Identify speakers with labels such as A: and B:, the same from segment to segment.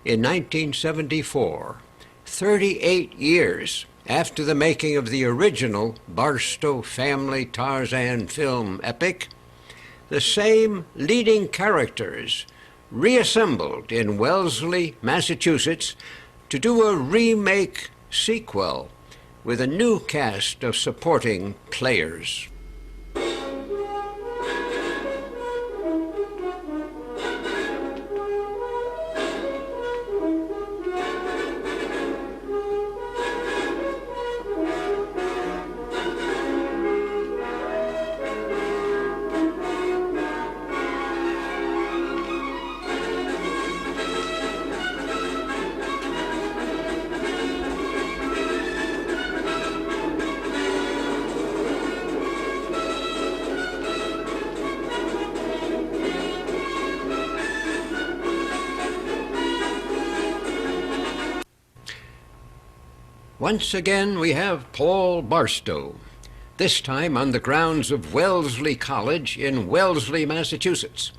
A: in 1974, 38 years after the making of the original Barstow family Tarzan film epic, the same leading characters reassembled in Wellesley, Massachusetts, to do a remake sequel with a new cast of supporting players. Once again, we have Paul Barstow, this time on the grounds of Wellesley College in Wellesley, Massachusetts,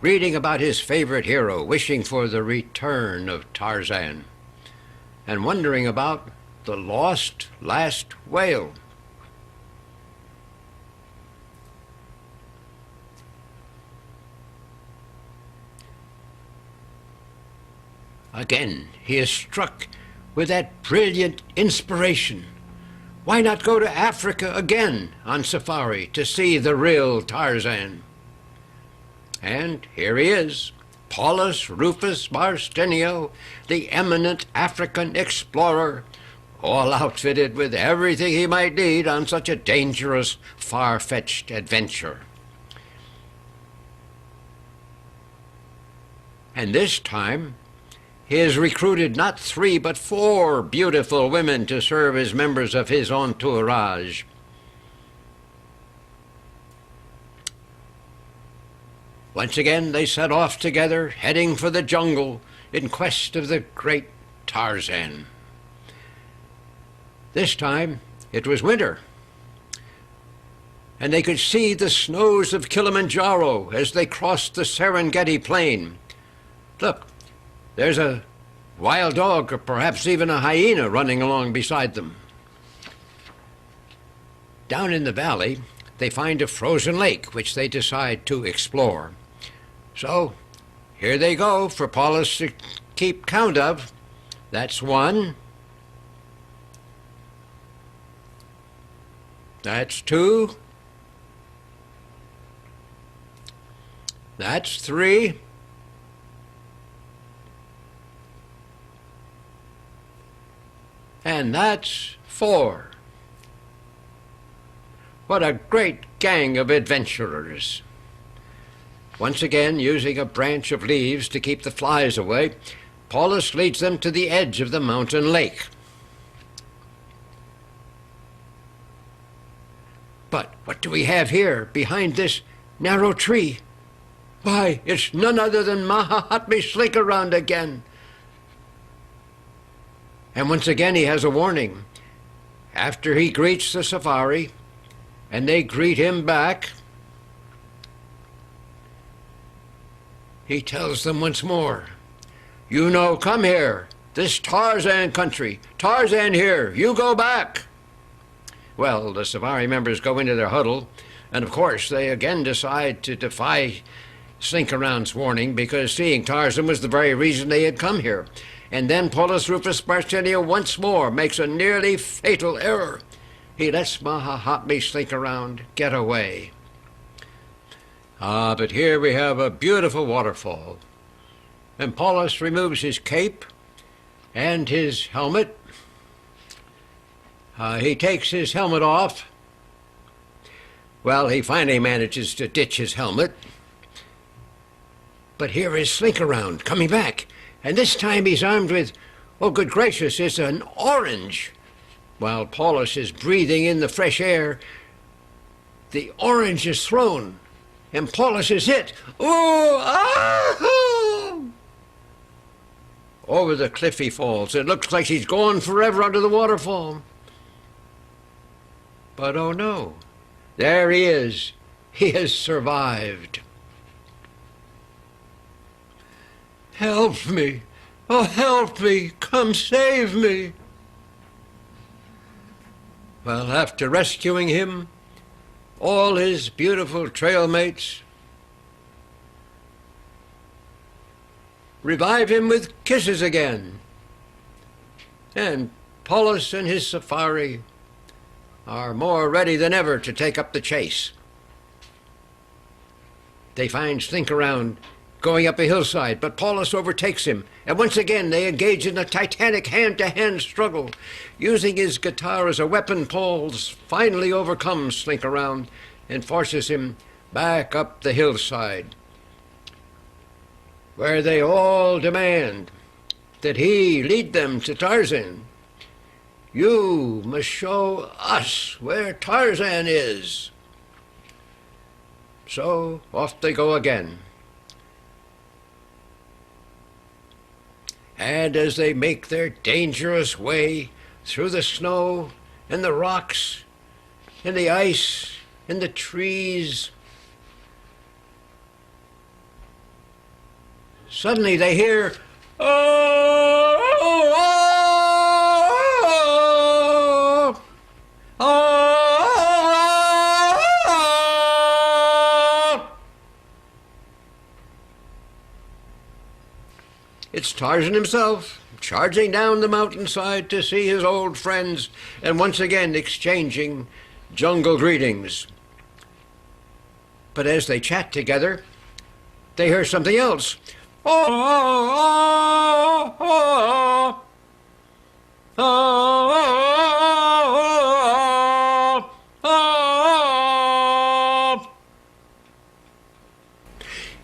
A: reading about his favorite hero, wishing for the return of Tarzan, and wondering about the lost last whale. Again, he is struck with that brilliant inspiration. Why not go to Africa again on safari to see the real Tarzan? And here he is, Paulus Rufus Barstenio, the eminent African explorer, all outfitted with everything he might need on such a dangerous, far-fetched adventure. And this time, he has recruited not 3 but 4 beautiful women to serve as members of his entourage. Once again, they set off together, heading for the jungle in quest of the great Tarzan. This time, it was winter, and they could see the snows of Kilimanjaro as they crossed the Serengeti plain. Look, there's a wild dog, or perhaps even a hyena, running along beside them. Down in the valley, they find a frozen lake, which they decide to explore. So, here they go for Paulus to keep count of. That's 1. That's 2. That's 3. And that's 4. What a great gang of adventurers. Once again, using a branch of leaves to keep the flies away, Paulus leads them to the edge of the mountain lake. But what do we have here behind this narrow tree? Why, it's none other than Mahahatme Slinkaround again. And once again he has a warning. After he greets the safari, and they greet him back, he tells them once more, "You know, come here, this Tarzan country, Tarzan here, you go back." Well, the safari members go into their huddle, and of course they again decide to defy Slinkaround's warning, because seeing Tarzan was the very reason they had come here. And then Paulus Rufus Barstenio once more makes a nearly fatal error. He lets Mahahatme Slinkaround get away. But here we have a beautiful waterfall. And Paulus removes his cape and his helmet. He takes his helmet off. Well, he finally manages to ditch his helmet. But here is Slinkaround coming back. And this time he's armed with, oh, good gracious, it's an orange. While Paulus is breathing in the fresh air, the orange is thrown, and Paulus is hit. Over the cliff he falls. It looks like he's gone forever under the waterfall. But oh no, there he is. He has survived. "Help me! Oh, help me! Come save me! Well, after rescuing him, all his beautiful trail mates revive him with kisses again. And Paulus and his safari are more ready than ever to take up the chase. They find Slinkaround going up a hillside, but Paulus overtakes him, and once again they engage in a titanic hand-to-hand struggle. Using his guitar as a weapon, Paul finally overcomes Slinkaround and forces him back up the hillside, where they all demand that he lead them to Tarzan. You must show us where Tarzan is. So off they go again. And as they make their dangerous way through the snow and the rocks and the ice and the trees, suddenly they hear, "Oh, oh, oh, oh, oh." It's Tarzan himself, charging down the mountainside to see his old friends and once again exchanging jungle greetings. But as they chat together, they hear something else. Oh, oh, oh, oh, oh, oh.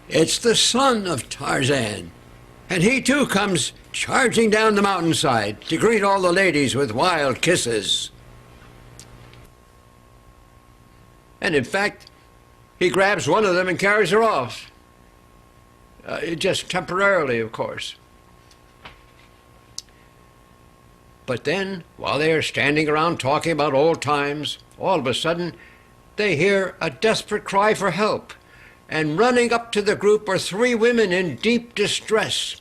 A: It's the son of Tarzan, and he too comes charging down the mountainside to greet all the ladies with wild kisses. And in fact, he grabs one of them and carries her off. Just temporarily, of course. But then, while they are standing around talking about old times, all of a sudden, they hear a desperate cry for help. And running up to the group are three women in deep distress.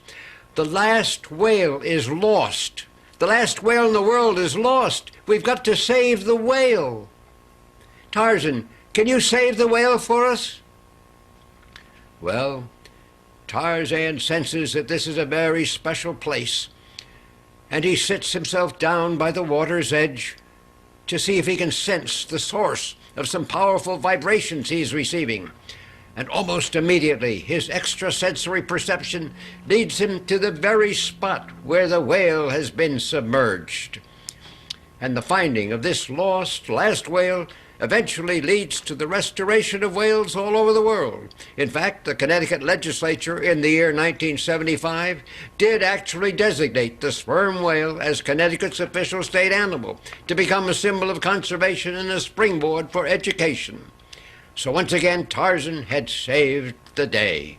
A: The last whale is lost. The last whale in the world is lost. We've got to save the whale. Tarzan, can you save the whale for us? Well, Tarzan senses that this is a very special place, and he sits himself down by the water's edge to see if he can sense the source of some powerful vibrations he's receiving. And almost immediately, his extrasensory perception leads him to the very spot where the whale has been submerged. And the finding of this lost last whale eventually leads to the restoration of whales all over the world. In fact, the Connecticut legislature in the year 1975 did actually designate the sperm whale as Connecticut's official state animal to become a symbol of conservation and a springboard for education. So once again, Tarzan had saved the day.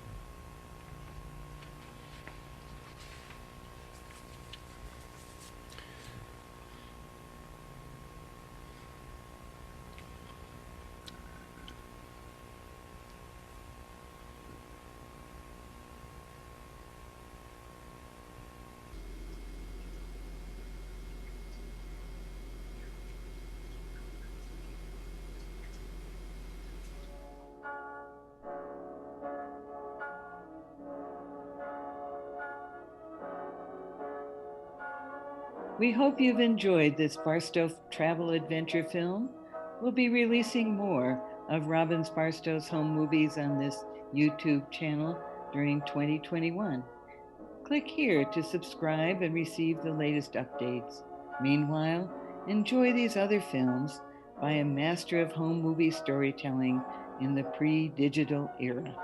B: We hope you've enjoyed this Barstow travel adventure film. We'll be releasing more of Robin Barstow's home movies on this YouTube channel during 2021. Click here to subscribe and receive the latest updates. Meanwhile, enjoy these other films by a master of home movie storytelling in the pre-digital era.